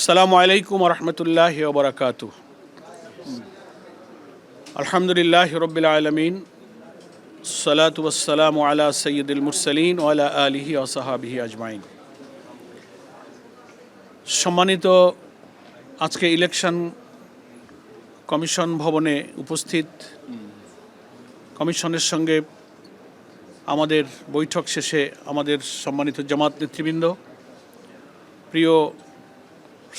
আসসালামু আলাইকুম রহমতুল্লাহি ওয়া বারাকাতুহু। আলহামদুলিল্লাহি রাব্বিল আলামিন, সালাতু ওয়াসসালামু আলা সাইয়্যিদিল মুরসালিন ওয়া আলা আলিহি ওয়া সাহবিহি আজমাইন। সম্মানিত আজকে ইলেকশন কমিশন ভবনে উপস্থিত কমিশনের সঙ্গে আমাদের বৈঠক শেষে আমাদের সম্মানিত জামাত নেতৃবৃন্দ, প্রিয়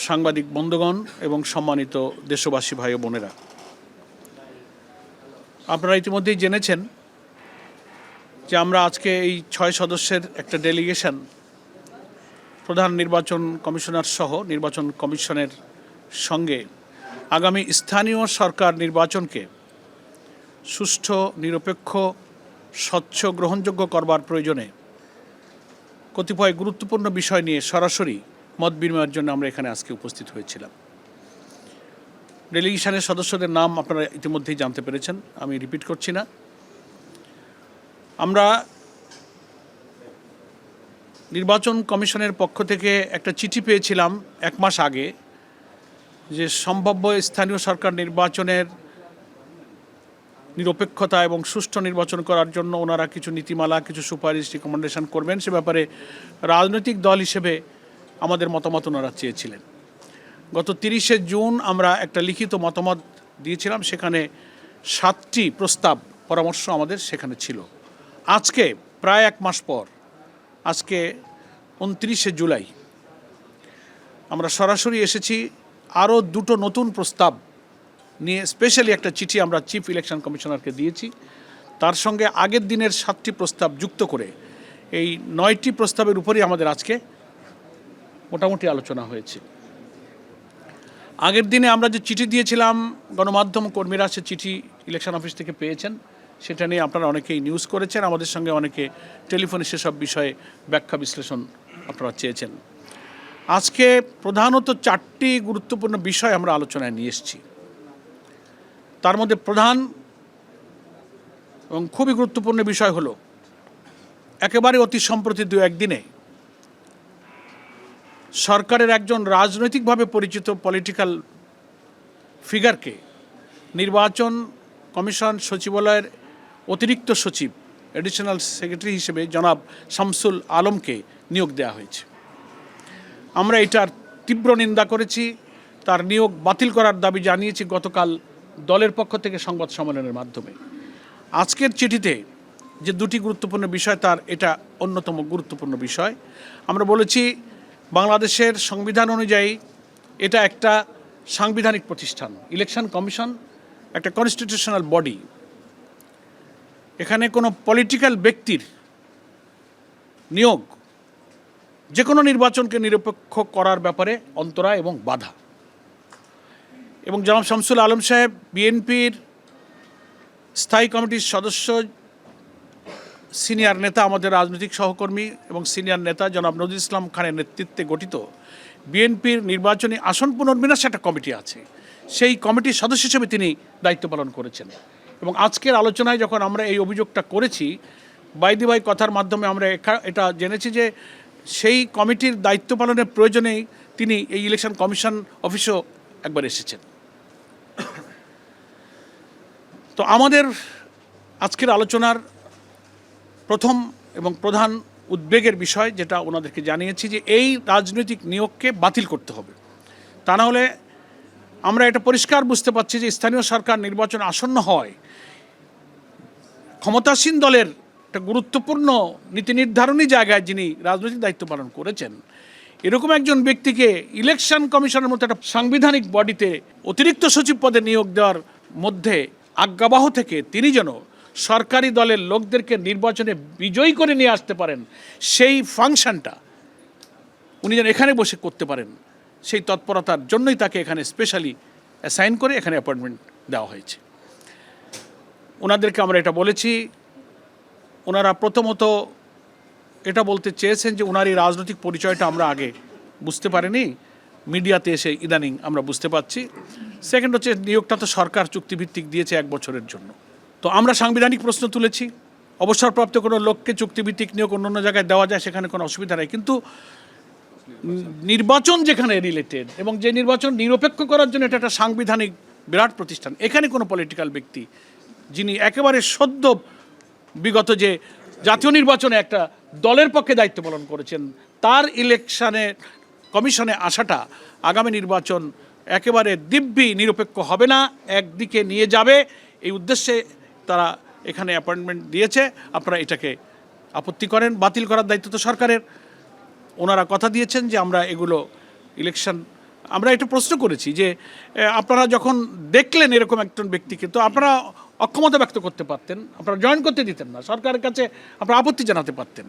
সাংবাদিক বন্ধুগণ এবং সম্মানিত দেশবাসী ভাই ও বোনেরা, আপনারা ইতিমধ্যেই জেনেছেন যে আমরা আজকে এই 6 সদস্যের একটা ডেলিগেশন প্রধান নির্বাচন কমিশনার সহ নির্বাচন কমিশনের সঙ্গে আগামী স্থানীয় সরকার নির্বাচনকে সুষ্ঠু, নিরপেক্ষ, স্বচ্ছ, গ্রহণযোগ্য করবার প্রয়োজনে কতিপয় গুরুত্বপূর্ণ বিষয় নিয়ে সরাসরি মত বিনিময়ের জন্য আমরা এখানে আজকে উপস্থিত হয়েছিলাম। ডেলিগেশনের সদস্যদের নাম আপনারা ইতিমধ্যেই জানতে পেরেছেন, আমি রিপিট করছি না। আমরা নির্বাচন কমিশনের পক্ষ থেকে একটা চিঠি পেয়েছিলাম 1 মাস আগে যে সম্ভাব্য স্থানীয় সরকার নির্বাচনের নিরপেক্ষতা এবং সুষ্ঠু নির্বাচন করার জন্য ওনারা কিছু নীতিমালা, কিছু সুপারিশ, রিকমেন্ডেশন করবেন। সে ব্যাপারে রাজনৈতিক দল হিসেবে আমাদের মতামত ওনারা চেয়েছিলেন। গত 30শে জুন আমরা একটা লিখিত মতামত দিয়েছিলাম, সেখানে 7টি প্রস্তাব, পরামর্শ আমাদের সেখানে ছিল। আজকে প্রায় 1 মাস পর, আজকে 29শে জুলাই, আমরা সরাসরি এসেছি আরও 2টো নতুন প্রস্তাব নিয়ে। স্পেশালি একটা চিঠি আমরা চিফ ইলেকশন কমিশনারকে দিয়েছি, তার সঙ্গে আগের দিনের 7টি প্রস্তাব যুক্ত করে এই 9টি প্রস্তাবের উপরই আমাদের আজকে মোটামুটি আলোচনা হয়েছে। আগের দিনে আমরা যে চিঠি দিয়েছিলাম, গণমাধ্যম কর্মীরা সে চিঠি ইলেকশন অফিস থেকে পেয়েছেন, সেটা নিয়ে আপনারা অনেকেই নিউজ করেছেন, আমাদের সঙ্গে অনেকে টেলিফোনে সেসব বিষয়ে ব্যাখ্যা বিশ্লেষণ আপনারা চেয়েছেন। আজকে প্রধানত 4টি গুরুত্বপূর্ণ বিষয় আমরা আলোচনায় নিয়ে এসেছি। তার মধ্যে প্রধান এবং খুবই গুরুত্বপূর্ণ বিষয় হলো, একেবারে অতি সম্প্রতি 2-1 দিনে সরকারের একজন রাজনৈতিকভাবে পরিচিত পলিটিক্যাল ফিগারকে নির্বাচন কমিশন সচিবালয়ের অতিরিক্ত সচিব, অ্যাডিশনাল সেক্রেটারি হিসেবে জনাব শামসুল আলমকে নিয়োগ দেওয়া হয়েছে। আমরা এটার তীব্র নিন্দা করেছি, তার নিয়োগ বাতিল করার দাবি জানিয়েছি গতকাল দলের পক্ষ থেকে সংবাদ সম্মেলনের মাধ্যমে। আজকের চিঠিতে যে 2টি গুরুত্বপূর্ণ বিষয়, তার এটা অন্যতম গুরুত্বপূর্ণ বিষয়। আমরা বলেছি বাংলাদেশের সংবিধান অনুযায়ী এটা একটা সাংবিধানিক প্রতিষ্ঠান। ইলেকশন কমিশন একটা কনস্টিটিউশনাল বডি। এখানে কোনো পলিটিক্যাল ব্যক্তির নিয়োগ যে কোনো নির্বাচনকে নিরপেক্ষ করার ব্যাপারে অন্তরায় এবং বাধা। এবং জনাব শামসুল আলম সাহেব বিএনপির স্থায়ী কমিটির সদস্য, সিনিয়র নেতা, আমাদের রাজনৈতিক সহকর্মী এবং সিনিয়র নেতা জনাব নজরুল ইসলাম খানের নেতৃত্বে গঠিত বিএনপির নির্বাচনী আসন পুনর্বিন্যাস একটা কমিটি আছে, সেই কমিটির সদস্য হিসেবে তিনি দায়িত্ব পালন করেছেন। এবং আজকের আলোচনায় যখন আমরা এই অভিযোগটা করেছি, বাইদি ভাই কথার মাধ্যমে আমরা এটা জেনেছি যে সেই কমিটির দায়িত্ব পালনের প্রয়োজনেই তিনি এই ইলেকশন কমিশন অফিসেও একবার এসেছেন। তো আমাদের আজকের আলোচনার প্রথম এবং প্রধান উদ্বেগের বিষয় যেটা ওনাদেরকে জানিয়েছি যে এই রাজনৈতিক নিয়োগকে বাতিল করতে হবে। তা না হলে আমরা এটা পরিষ্কার বুঝতে পারছি যে স্থানীয় সরকার নির্বাচন আসন্ন হয়, ক্ষমতাসীন দলের একটা গুরুত্বপূর্ণ নীতি নির্ধারণী জায়গায় যিনি রাজনৈতিক দায়িত্ব পালন করেছেন, এরকম একজন ব্যক্তিকে ইলেকশন কমিশনের মতো একটা সাংবিধানিক বডিতে অতিরিক্ত সচিব পদে নিয়োগ দেওয়ার মধ্যে আজ্ঞাবহ থেকে তিনি যেন সরকারি দলের লোকদেরকে নির্বাচনে বিজয়ী করে নিয়ে আসতে পারেন, সেই ফাংশনটা উনি যেন এখানে বসে করতে পারেন, সেই তৎপরতার জন্যই তাকে এখানে স্পেশালি অ্যাসাইন করে এখানে অ্যাপয়েন্টমেন্ট দেওয়া হয়েছে। ওনাদেরকে আমরা এটা বলেছি। ওনারা প্রথমত এটা বলতে চেয়েছেন যে ওনার এই রাজনৈতিক পরিচয়টা আমরা আগে বুঝতে পারিনি, মিডিয়াতে এসে ইদানিং আমরা বুঝতে পারছি। সেকেন্ড হচ্ছে, নিয়োগটা তো সরকার চুক্তিভিত্তিক দিয়েছে 1 বছরের জন্য। তো আমরা সাংবিধানিক প্রশ্ন তুলেছি, অবসরপ্রাপ্ত কোনো লোককে চুক্তিভিত্তিক নিয়োগ অন্য জায়গায় দেওয়া যায়, সেখানে কোনো অসুবিধা নেই। কিন্তু নির্বাচন যেখানে রিলেটেড এবং যে নির্বাচন নিরপেক্ষ করার জন্য এটা একটা সাংবিধানিক বিরাট প্রতিষ্ঠান, এখানে কোনো পলিটিক্যাল ব্যক্তি যিনি একেবারে সদ্য বিগত যে জাতীয় নির্বাচনে একটা দলের পক্ষে দায়িত্ব পালন করেছেন, তার ইলেকশনে কমিশনে আসাটা আগামী নির্বাচন একেবারে দিব্যি নিরপেক্ষ হবে না, একদিকে নিয়ে যাবে, এই উদ্দেশ্যে তারা এখানে অ্যাপয়েন্টমেন্ট দিয়েছে। আপনারা এটাকে আপত্তি করেন, বাতিল করার দায়িত্ব তো সরকারের। ওনারা কথা দিয়েছেন যে আমরা এগুলো ইলেকশন, আমরা এটা প্রশ্ন করেছি যে আপনারা যখন দেখলেন এরকম একজন ব্যক্তিকে, তো আপনারা অক্ষমতা ব্যক্ত করতে পারতেন, আপনারা জয়েন করতে দিতেন না, সরকারের কাছে আপনারা আপত্তি জানাতে পারতেন।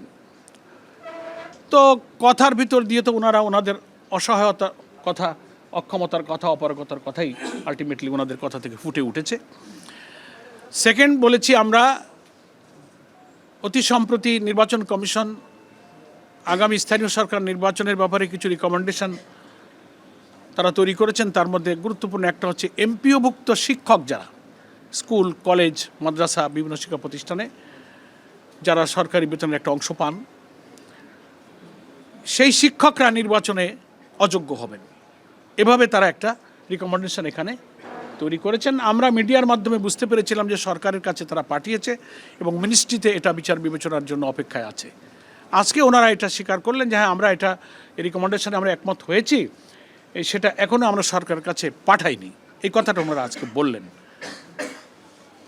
তো কথার ভিতর দিয়ে তো ওনারা ওনাদের অসহায়তার কথা, অক্ষমতার কথা, অপারগতার কথাই আলটিমেটলি ওনাদের কথা থেকে ফুটে উঠেছে। সেকেন্ড বলেছি, আমরা অতি সম্প্রতি নির্বাচন কমিশন আগামী স্থানীয় সরকার নির্বাচনের ব্যাপারে কিছু রিকমেন্ডেশন তারা তৈরি করেছেন। তার মধ্যে গুরুত্বপূর্ণ একটা হচ্ছে এমপিওভুক্ত শিক্ষক যারা স্কুল, কলেজ, মাদ্রাসা, বিভিন্ন শিক্ষা প্রতিষ্ঠানে যারা সরকারি বেতনের একটা অংশ পান, সেই শিক্ষকরা নির্বাচনে অযোগ্য হবেন, এভাবে তারা একটা রিকমেন্ডেশন এখানে তৈরি করেছেন। আমরা মিডিয়ার মাধ্যমে বুঝতে পেরেছিলাম যে সরকারের কাছে তারা পাঠিয়েছে এবং মিনিস্ট্রিতে এটা বিচার বিবেচনার জন্য অপেক্ষায় আছে। আজকে ওনারা এটা স্বীকার করলেন যে হ্যাঁ, আমরা এটা এই রিকমেন্ডেশনে আমরা একমত হয়েছি, সেটা এখনও আমরা সরকারের কাছে পাঠাইনি, এই কথাটা ওনারা আজকে বললেন।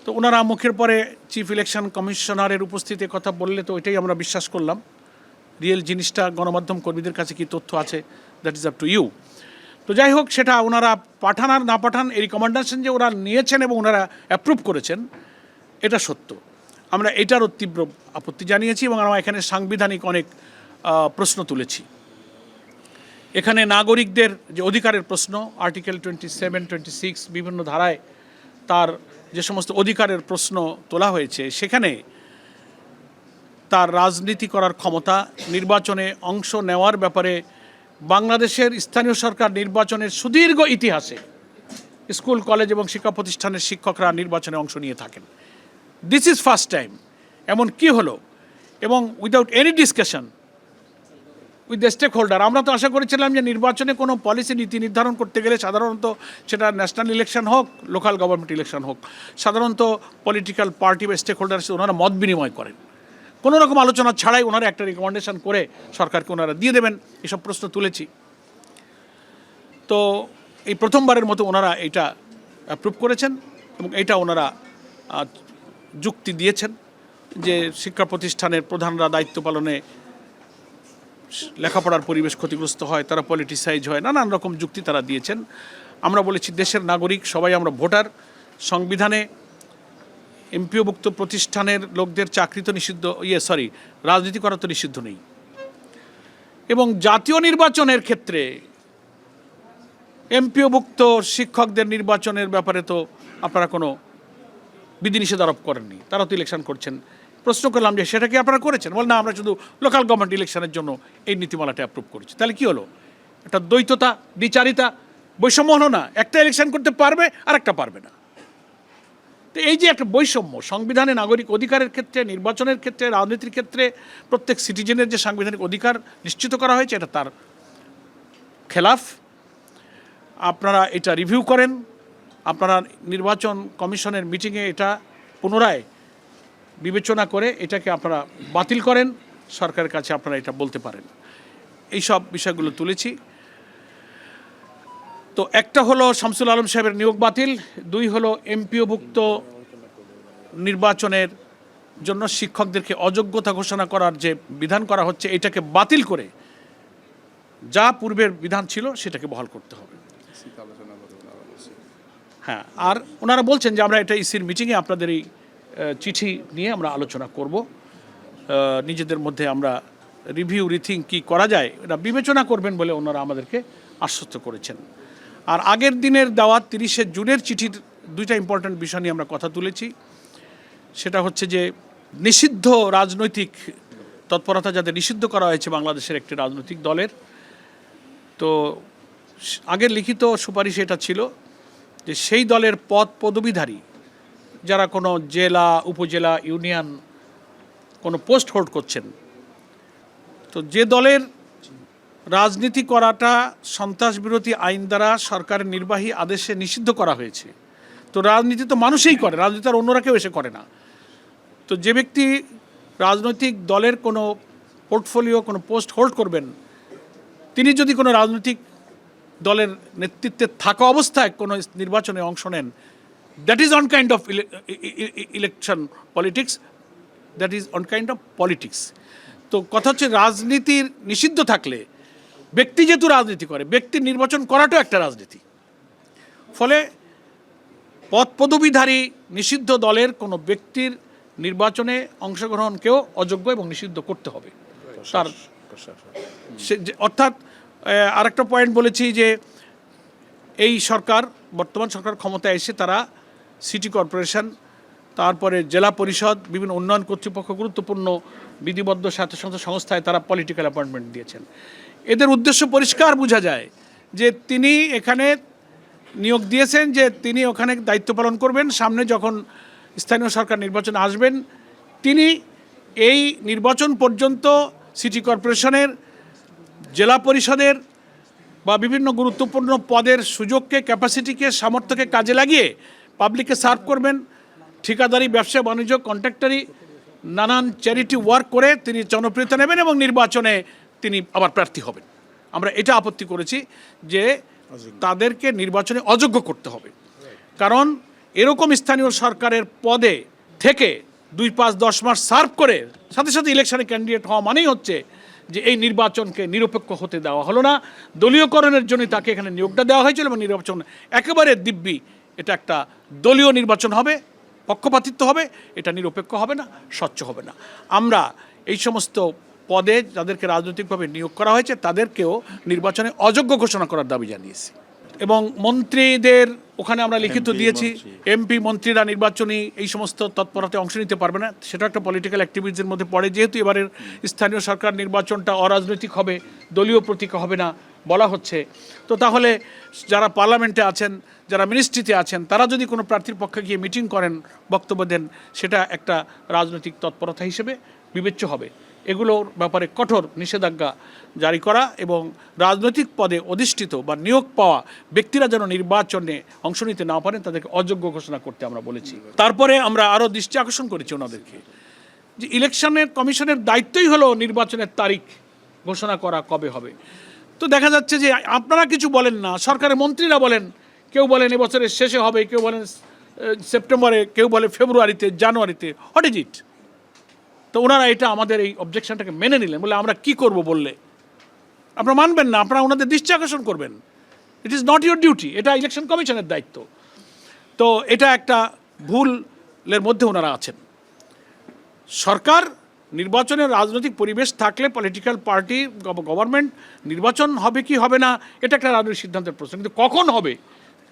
তো ওনারা মুখের পরে চিফ ইলেকশন কমিশনারের উপস্থিতিতে কথা বললে তো এটাই আমরা বিশ্বাস করলাম। রিয়েল জিনিসটা গণমাধ্যম কর্মীদের কাছে কি তথ্য আছে, that is up to you. তো যাই হোক, সেটা ওনারা পাঠান আর না পাঠান, এই রিকমেন্ডেশন যে ওরা নিয়েছেন এবং ওনারা অ্যাপ্রুভ করেছেন, এটা সত্য। আমরা এটারও তীব্র আপত্তি জানিয়েছি এবং আমরা এখানে সাংবিধানিক অনেক প্রশ্ন তুলেছি। এখানে নাগরিকদের যে অধিকারের প্রশ্ন, আর্টিকেল 27, 26 বিভিন্ন ধারায় তার যে সমস্ত অধিকারের প্রশ্ন তোলা হয়েছে, সেখানে তার রাজনীতি করার ক্ষমতা, নির্বাচনে অংশ নেওয়ার ব্যাপারে বাংলাদেশের স্থানীয় সরকার নির্বাচনের সুদীর্ঘ ইতিহাসে স্কুল, কলেজ এবং শিক্ষা প্রতিষ্ঠানের শিক্ষকরা নির্বাচনে অংশ নিয়ে থাকেন। This is first time. এমন কি হলো, এবং without any discussion with the stakeholder. আমরা তো আশা করেছিলাম যে নির্বাচনে কোনো পলিসি নীতি নির্ধারণ করতে গেলে সাধারণত সেটা ন্যাশনাল ইলেকশন হোক, লোকাল গভর্নমেন্ট ইলেকশন হোক, সাধারণত পলিটিক্যাল পার্টি বা স্টেক হোল্ডার ওনারা মত বিনিময় করেন, কোনো রকম আলোচনা ছাড়াই ওনারা একটা রিকমেন্ডেশন করে সরকারকে ওনারা দিয়ে দেবেন, এসব প্রশ্ন তুলেছি। তো এই প্রথমবারের মতো ওনারা এটা অ্যাপ্রুভ করেছেন এবং এটা ওনারা যুক্তি দিয়েছেন যে শিক্ষা প্রতিষ্ঠানের প্রধানরা দায়িত্ব পালনে লেখাপড়ার পরিবেশ ক্ষতিগ্রস্ত হয়, তারা পলিটিসাইজ হয়, নানান রকম যুক্তি তারা দিয়েছেন। আমরা বলেছি দেশের নাগরিক সবাই আমরা ভোটার, সংবিধানে এমপিওভুক্ত প্রতিষ্ঠানের লোকদের চাকরি তো নিষিদ্ধ, রাজনীতি করা তো নিষিদ্ধ নেই। এবং জাতীয় নির্বাচনের ক্ষেত্রে এমপিওভুক্ত শিক্ষকদের নির্বাচনের ব্যাপারে তো আপনারা কোনো বিধিনিষেধ আরোপ করেননি, তারা তো ইলেকশন করছেন। প্রশ্ন করলাম যে সেটা কি আপনারা করেছেন? বল না, আমরা শুধু লোকাল গভর্নমেন্ট ইলেকশনের জন্য এই নীতিমালাটা অ্যাপ্রুভ করেছি। তাহলে কি হলো? একটা দ্বৈততা, দ্বিচারিতা, বৈষম্য হলো না? একটা ইলেকশন করতে পারবে আর একটা পারবে না। তো এই যে একটা বৈষম্য সংবিধানে নাগরিক অধিকারের ক্ষেত্রে, নির্বাচনের ক্ষেত্রে, রাজনীতির ক্ষেত্রে প্রত্যেক সিটিজেনের যে সাংবিধানিক অধিকার নিশ্চিত করা হয়েছে, এটা তার খেলাফ। আপনারা এটা রিভিউ করেন, আপনারা নির্বাচন কমিশনের মিটিংয়ে এটা পুনরায় বিবেচনা করে এটাকে আপনারা বাতিল করেন, সরকারের কাছে আপনারা এটা বলতে পারেন। এই সব বিষয়গুলো তুলেছি। তো একটা হলো শামসুল আলম সাহেবের নিয়োগ বাতিল, দুই হলো এমপিওভুক্ত নির্বাচনের জন্য শিক্ষকদেরকে অযোগ্যতা ঘোষণা করার যে বিধান করা হচ্ছে, এটাকে বাতিল করে যা পূর্বের বিধান ছিল সেটাকে বহাল করতে হবে। হ্যাঁ, আর ওনারা বলছেন যে আমরা এটা ইসির মিটিংয়ে আপনাদের এই চিঠি নিয়ে আমরা আলোচনা করব, নিজেদের মধ্যে আমরা রিভিউ রিথিঙ্ক কী করা যায় এটা বিবেচনা করবেন বলে ওনারা আমাদেরকে আশ্বস্ত করেছেন। আর আগের দিনের দেওয়া 30শে জুনের চিঠির দুইটা ইম্পর্ট্যান্ট বিষয় নিয়ে আমরা কথা তুলেছি। সেটা হচ্ছে যে নিষিদ্ধ রাজনৈতিক তৎপরতা যাদের নিষিদ্ধ করা হয়েছে বাংলাদেশের একটি রাজনৈতিক দলের, তো আগের লিখিত সুপারিশ এটা ছিল যে সেই দলের পদ পদবীধারী যারা কোনো জেলা, উপজেলা, ইউনিয়ন কোনো পোস্ট হোল্ড করছেন, তো যে দলের রাজনীতি করাটা সন্ত্রাস বিরোধী আইন দ্বারা সরকারের নির্বাহী আদেশে নিষিদ্ধ করা হয়েছে। তো রাজনীতি তো মানুষই করে, রাজনীতি আর অন্যরা কেউ এসে করে না। তো যে ব্যক্তি রাজনৈতিক দলের কোনো পোর্টফোলিও, কোনো পোস্ট হোল্ড করবেন, তিনি যদি কোনো রাজনৈতিক দলের নেতৃত্বে থাকা অবস্থায় কোনো নির্বাচনে অংশ নেন, that is on kind of election politics, that is on kind of politics. তো কথা হচ্ছে, রাজনীতির নিষিদ্ধ থাকলে ব্যক্তি যেহেতু রাজনীতি করে, ব্যক্তির নির্বাচন করাটাও একটা রাজনীতি। ফলে পদ পদবীধারী নিষিদ্ধ দলের কোনো ব্যক্তির নির্বাচনে অংশগ্রহণকেও অযোগ্য এবং নিষিদ্ধ করতে হবে। তার অর্থাৎ আরেকটা পয়েন্ট বলেছি যে এই সরকার, বর্তমান সরকার ক্ষমতায় এসে তারা সিটি কর্পোরেশন, তারপরে জেলা পরিষদ, বিভিন্ন উন্নয়ন কর্তৃপক্ষ, গুরুত্বপূর্ণ বিধিবদ্ধ স্বায়ত্তশাসিত সংস্থায় তারা পলিটিক্যাল অ্যাপয়েন্টমেন্ট দিয়েছেন। এদের উদ্দেশ্য পরিষ্কার বোঝা যায় যে তিনি এখানে নিয়োগ দিয়েছেন যে তিনি ওখানে দায়িত্ব পালন করবেন, সামনে যখন স্থানীয় সরকার নির্বাচন আসবেন তিনি এই নির্বাচন পর্যন্ত সিটি কর্পোরেশনের, জেলা পরিষদের বা বিভিন্ন গুরুত্বপূর্ণ পদের সুযোগকে, ক্যাপাসিটিকে, সামর্থ্যকে কাজে লাগিয়ে পাবলিককে সার্ভ করবেন। ঠিকাদারি, ব্যবসা বাণিজ্য, কন্ট্রাক্টারি, নানান চ্যারিটি ওয়ার্ক করে তিনি জনপ্রিয়তা নেবেন এবং নির্বাচনে তিনি আবার প্রার্থী হবেন। আমরা এটা আপত্তি করেছি যে তাদেরকে নির্বাচনে অযোগ্য করতে হবে। কারণ এরকম স্থানীয় সরকারের পদে থেকে 2-5-10 মাস সার্ভ করে সাথে সাথে ইলেকশনে ক্যান্ডিডেট হওয়া মানেই হচ্ছে যে এই নির্বাচনকে নিরপেক্ষ হতে দেওয়া হলো না, দলীয়করণের জন্য তাকে এখানে নিয়োগটা দেওয়া হয়েছিল এবং নির্বাচন একেবারে দিব্যি এটা একটা দলীয় নির্বাচন হবে, পক্ষপাতিত্ব হবে, এটা নিরপেক্ষ হবে না, স্বচ্ছ হবে না। আমরা এই সমস্ত পদে যাদেরকে রাজনৈতিকভাবে নিয়োগ করা হয়েছে তাদেরকেও নির্বাচনে অযোগ্য ঘোষণা করার দাবি জানিয়েছি। এবং মন্ত্রীদের ওখানে আমরা লিখিত দিয়েছি, এমপি মন্ত্রীরা নির্বাচনী এই সমস্ত তৎপরতায় অংশ নিতে পারবে না, সেটা একটা পলিটিক্যাল অ্যাক্টিভিটিসের মধ্যে পড়ে। যেহেতু এবারের স্থানীয় সরকার নির্বাচনটা অরাজনৈতিক হবে, দলীয় প্রতীক হবে না বলা হচ্ছে, তো তাহলে যারা পার্লামেন্টে আছেন, যারা মিনিস্ট্রিতে আছেন, তারা যদি কোনো প্রার্থীর পক্ষে গিয়ে মিটিং করেন, বক্তব্য দেন, সেটা একটা রাজনৈতিক তৎপরতা হিসেবে বিবেচ্য হবে। এগুলোর ব্যাপারে কঠোর নিষেধাজ্ঞা জারি করা এবং রাজনৈতিক পদে অধিষ্ঠিত বা নিয়োগ পাওয়া ব্যক্তিরা যেন নির্বাচনে অংশ নিতে না পারেন তাদেরকে অযোগ্য ঘোষণা করতে আমরা বলেছি। তারপরে আমরা আরও দৃষ্টি আকর্ষণ করেছি ওনাদেরকে যে ইলেকশনের কমিশনের দায়িত্বই হলো নির্বাচনের তারিখ ঘোষণা করা কবে হবে। তো দেখা যাচ্ছে যে আপনারা কিছু বলেন না, সরকারের মন্ত্রীরা বলেন, কেউ বলেন এবছরের শেষে হবে, কেউ বলেন সেপ্টেম্বরে, কেউ বলে ফেব্রুয়ারিতে, জানুয়ারিতে। What is it? তো ওনারা এটা আমাদের এই অবজেকশনটাকে মেনে নিলেন, বলে আমরা কি করব বললে আপনারা মানবেন না, আপনারা ওনাদের দৃষ্টি আকর্ষণ করবেন। It is not your duty, এটা ইলেকশন কমিশনের দায়িত্ব। তো এটা একটা ভুলের মধ্যে ওনারা আছেন। সরকার নির্বাচনের রাজনৈতিক পরিবেশ থাকলে পলিটিক্যাল পার্টি, গভর্নমেন্ট নির্বাচন হবে কি হবে না এটা একটা রাজনৈতিক সিদ্ধান্তের প্রশ্ন, কিন্তু কখন হবে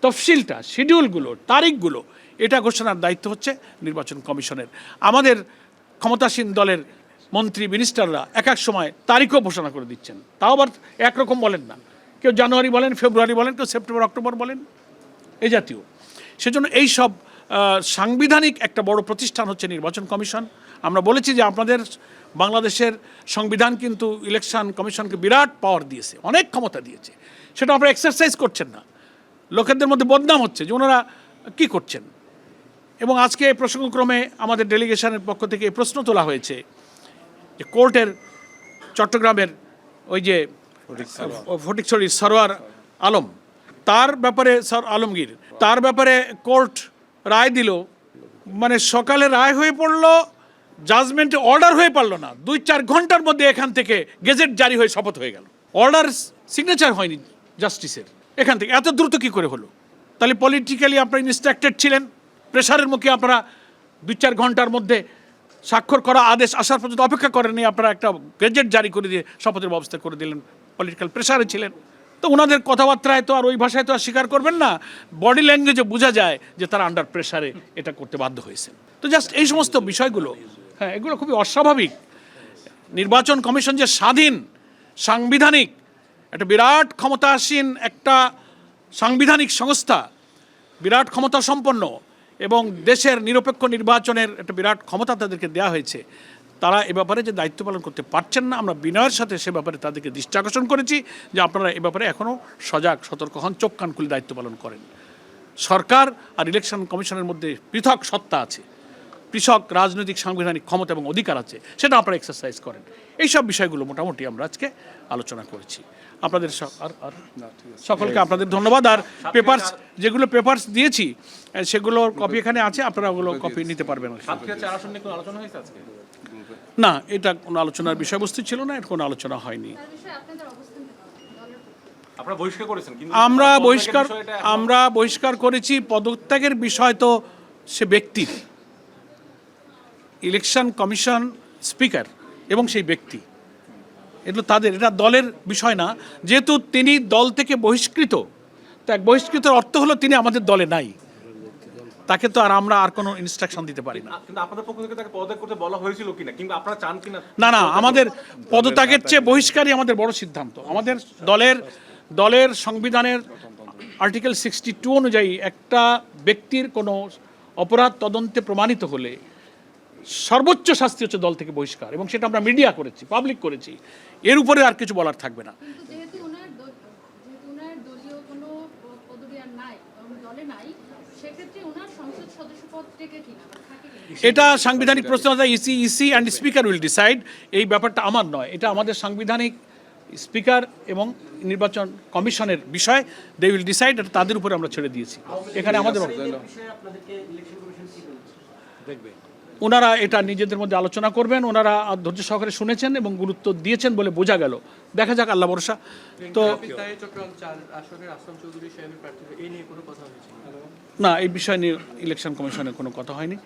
তফসিলটা, শিডিউলগুলো, তারিখগুলো, এটা ঘোষণার দায়িত্ব হচ্ছে নির্বাচন কমিশনের। আমাদের ক্ষমতাসীন দলের মন্ত্রী মিনিস্টাররা এক এক সময় তারিখও ঘোষণা করে দিচ্ছেন, তাও আবার একরকম বলেন না, কেউ জানুয়ারি বলেন, ফেব্রুয়ারি বলেন, কেউ সেপ্টেম্বর অক্টোবর বলেন, এই জাতীয়। সেজন্য এই সব সাংবিধানিক একটা বড় প্রতিষ্ঠান হচ্ছে নির্বাচন কমিশন। আমরা বলেছি যে আপনাদের বাংলাদেশের সংবিধান কিন্তু ইলেকশন কমিশনকে বিরাট পাওয়ার দিয়েছে, অনেক ক্ষমতা দিয়েছে, সেটা আপনারা এক্সারসাইজ করছেন না। লোকেদের মধ্যে বদনাম হচ্ছে যে ওনারা কী করছেন। এবং আজকে এই প্রসঙ্গক্রমে আমাদের ডেলিগেশনের পক্ষ থেকে এই প্রশ্ন তোলা হয়েছে যে কোর্টের চট্টগ্রামের ওই যে ফটিকছড়ির সরোয়ার আলম, তার ব্যাপারে, স্যার আলমগীর, তার ব্যাপারে কোর্ট রায় দিল, মানে সকালে রায় হয়ে পড়লো, জাজমেন্টে অর্ডার হয়ে পারলো না, 2-4 ঘন্টার মধ্যে এখান থেকে গেজেট জারি হয়ে শপথ হয়ে গেল, অর্ডার সিগনেচার হয়নি জাস্টিসের। এখান থেকে এত দ্রুত কী করে হলো? তাহলে পলিটিক্যালি আপনারা ইনস্ট্রাক্টেড ছিলেন, প্রেশারের মুখে আপনারা 2-4 ঘন্টার মধ্যে স্বাক্ষর করা আদেশ আসার পর্যন্ত অপেক্ষা করেননি, আপনারা একটা গেজেট জারি করে দিয়ে শপথের ব্যবস্থা করে দিলেন, পলিটিক্যাল প্রেশারে ছিলেন। তো ওনাদের কথাবার্তায় তো আর ওই ভাষায় তো আর স্বীকার করবেন না, বডি ল্যাঙ্গুয়েজে বোঝা যায় যে তারা আন্ডার প্রেশারে এটা করতে বাধ্য হয়েছে। তো জাস্ট এই সমস্ত বিষয়গুলো, হ্যাঁ, এগুলো খুবই অস্বাভাবিক। নির্বাচন কমিশন যে স্বাধীন, সাংবিধানিক, একটা বিরাট ক্ষমতাসীন একটা সাংবিধানিক সংস্থা, বিরাট ক্ষমতা সম্পন্ন এবং দেশের নিরপেক্ষ নির্বাচনের একটা বিরাট ক্ষমতা তাদেরকে দেওয়া হয়েছে, তারা এ ব্যাপারে যে দায়িত্ব পালন করতে পারছেন না, আমরা বিনয়ের সাথে সে ব্যাপারে তাদেরকে দৃষ্টি আকর্ষণ করেছি যে আপনারা এ ব্যাপারে এখনও সজাগ সতর্ক হন, চোখ কান খুলে দায়িত্ব পালন করেন। সরকার আর ইলেকশন কমিশনের মধ্যে পৃথক সত্তা আছে, পৃথক রাজনৈতিক সাংবিধানিক ক্ষমতা এবং অধিকার আছে, সেটা আপনারা এক্সারসাইজ করেন। এইসব বিষয়গুলো মোটামুটি আমরা আজকে আলোচনা করেছি। আপনাদের সকলকে আপনাদের ধন্যবাদ। আর যেগুলো পেপারস দিয়েছি সেগুলোর কপি এখানে আছে, আপনারা ওগুলো কপি নিতে পারবেন। না, এটা কোনো আলোচনার বিষয়বস্তু ছিল না, এর কোনো আলোচনা হয়নি। আমরা বহিষ্কার করেছি। পদত্যাগের বিষয় তো সে ব্যক্তির, ইলেকশন কমিশন স্পিকার এবং সেই ব্যক্তি, এগুলো তাদের, এটা দলের বিষয় না। যেহেতু তিনি দল থেকে বহিষ্কৃত, তা বহিষ্কৃতের অর্থ হলো তিনি আমাদের দলে নাই, তাকে তো আর আমরা আর কোনো ইনস্ট্রাকশন দিতে পারি না। কিন্তু আপনাদের পক্ষ থেকে তাকে পদত্যাগ করতে বলা হয়েছিল কিনা, কিংবা আপনারা চান কিনা? না, আমাদের পদত্যাগের চেয়ে বহিষ্কারই আমাদের বড় সিদ্ধান্ত। আমাদের দলের সংবিধানের আর্টিকেল 62 অনুযায়ী একটা ব্যক্তির কোনো অপরাধ তদন্তে প্রমাণিত হলে সর্বোচ্চ শাস্তি হচ্ছে দল থেকে বহিষ্কার, এবং সেটা আমরা মিডিয়া করেছি, পাবলিক করেছি। এর উপরে আর কিছু বলার থাকবে না। এটা সাংবিধানিক প্রশ্ন, EC and speaker will decide. এই ব্যাপারটা আমার নয়, এটা আমাদের সাংবিধানিক স্পিকার এবং নির্বাচন কমিশনের বিষয়। দে উইল ডিসাইড, এটা তাদের উপরে আমরা ছেড়ে দিয়েছি। এখানে আমাদের ওনারা এটা নিজেদের মধ্যে আলোচনা করবেন। ওনারা ধৈর্য সহকারে শুনেছেন এবং গুরুত্ব দিয়েছেন বলে বোঝা গেল। দেখা যাক, আল্লাহ ভরসা। তো না, এই বিষয় নিয়ে ইলেকশন কমিশনের কোনো কথা হয়নি।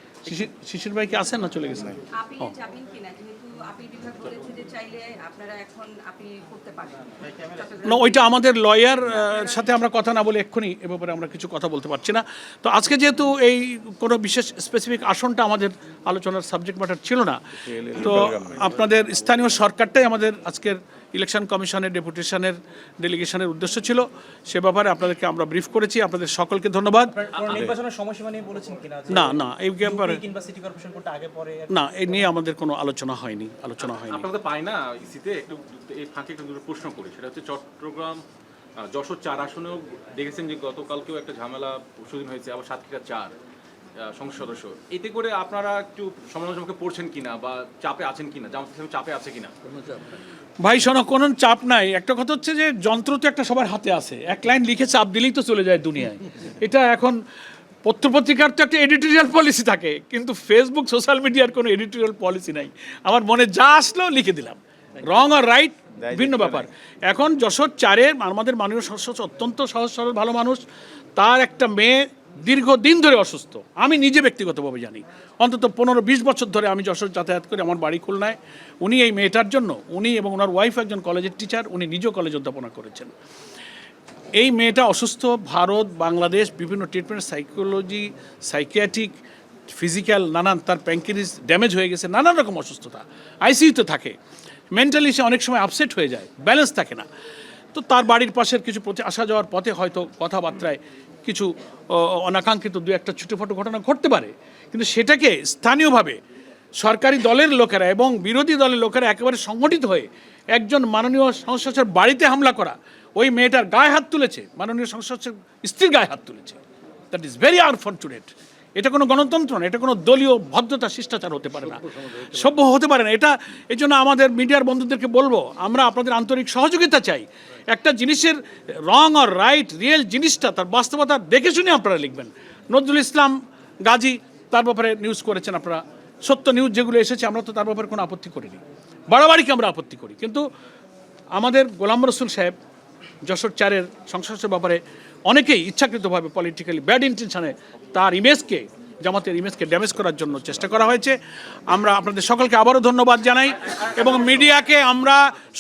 শিশির ভাই কি আছেন না চলে গেছেন? না, ওইটা আমাদের লয়ার সাথে আমরা কথা না বলে এক্ষুনি এ ব্যাপারে আমরা কিছু কথা বলতে পারছি না। তো আজকে যেহেতু এই কোনো বিশেষ স্পেসিফিক আসনটা আমাদের আলোচনার সাবজেক্ট ম্যাটার ছিল না, তো আপনাদের স্থানীয় সরকারটাই আমাদের আজকের ইলেকশন কমিশনের ডেপুটেশনের ডেলিগেশনের উদ্দেশ্য ছিল। সে ব্যাপারে আপনাদেরকে আমরা ব্রিফ করেছি। আপনাদের সকলকে ধন্যবাদ। নির্বাচনের সময়সীমা নিয়ে বলেছেন কিনা? না, এই ব্যাপারে কিংবা সিটি কর্পোরেশন কোর্টে আগে পরে না, এই নিয়ে আমাদের কোনো আলোচনা হয়নি। আপনাদের পাই না ইসিতে একটু এই ফাঁকে একটু প্রশ্ন করি, সেটা হচ্ছে চট্টগ্রাম যশোর 4 আসনেও দেখেছেন যে গতকালকেও একটা ঝামেলা পরশুদিন হয়েছে, আবার সাতক্ষীরা 4 সংসদ সদস্য। এতে করে আপনারা একটু সমালোচনাকে পড়ছেন কিনা বা চাপে আছেন কিনা, জামাত ইসলাম চাপে আছে কিনা? ভাই শোনো, কোনো চাপ নাই। একটা কথা হচ্ছে যে যন্ত্র তো একটা সবার হাতে আছে, এক লাইন লিখে চাপ দিলেই তো চলে যায় দুনিয়ায়। এটা এখন পত্রপত্রিকার তো একটা এডিটোরিয়াল পলিসি থাকে, কিন্তু ফেসবুক সোশ্যাল মিডিয়ার কোনো এডিটোরিয়াল পলিসি নাই। আমার মনে যা আসলো লিখে দিলাম, রং আর রাইট ভিন্ন ব্যাপার। এখন যশোর 4-এর আমাদের মাননীয় সদস্য অত্যন্ত সহজ সরল ভালো মানুষ, তার একটা মেয়ে দীর্ঘদিন ধরে অসুস্থ। আমি নিজে ব্যক্তিগতভাবে জানি, অন্তত 15-20 বছর ধরে আমি যশোর যাতায়াত করি, আমার বাড়ি খুলনায়। উনি এই মেয়েটার জন্য, উনি এবং ওনার ওয়াইফ একজন কলেজের টিচার, উনি নিজেও কলেজ অধ্যাপনা করেছেন। এই মেয়েটা অসুস্থ, ভারত বাংলাদেশ বিভিন্ন ট্রিটমেন্ট, সাইকোলজি, সাইকিয়াট্রিক, ফিজিক্যাল, নানান, তার প্যাঙ্ক্রিয়াস ড্যামেজ হয়ে গেছে, নানান রকম অসুস্থতা, আইসিইউতে থাকে। মেন্টালি সে অনেক সময় আপসেট হয়ে যায়, ব্যালেন্স থাকে না। তো তার বাড়ির পাশের কিছু আসা যাওয়ার পথে হয়তো কথাবার্তায় কিছু অনাকাঙ্ক্ষিত 2-1টা ছোটোখাটো ঘটনা ঘটতে পারে, কিন্তু সেটাকে স্থানীয়ভাবে সরকারি দলের লোকেরা এবং বিরোধী দলের লোকেরা একেবারে সংগঠিত হয়ে একজন মাননীয় সংসদ সদস্যের বাড়িতে হামলা করা, ওই মেয়েটার গায়ে হাত তুলেছে, মাননীয় সংসদ সদস্যের স্ত্রীর গায়ে হাত তুলেছে। That is very unfortunate. এটা কোনো গণতন্ত্র না, এটা কোনো দলীয় ভদ্রতা শিষ্টাচার হতে পারে না, সভ্য হতে পারে না এটা। এই জন্য আমাদের মিডিয়ার বন্ধুদেরকে বলবো, আমরা আপনাদের আন্তরিক সহযোগিতা চাই। একটা জিনিসের রং আর রাইট, রিয়েল জিনিসটা তার বাস্তবতা দেখে শুনে আপনারা লিখবেন। নজরুল ইসলাম গাজী তার ব্যাপারে নিউজ করেছেন আপনারা, সত্য নিউজ যেগুলো এসেছে আমরা তো তার ব্যাপারে কোনো আপত্তি করিনি, বাড়াবাড়িকে আমরা আপত্তি করি। কিন্তু আমাদের গোলাম রসুল সাহেব যশোর 4-এর সংসদের ব্যাপারে অনেকেই ইচ্ছাকৃতভাবে পলিটিক্যালি ব্যাড ইন্টেনশনে তার ইমেজকে, জামাতের ইমেজকে ড্যামেজ করার জন্য চেষ্টা করা হয়েছে। আমরা আপনাদের সকলকে আবারও ধন্যবাদ জানাই এবং মিডিয়াকে আমরা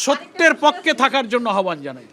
সত্যের পক্ষে থাকার জন্য আহ্বান জানাই।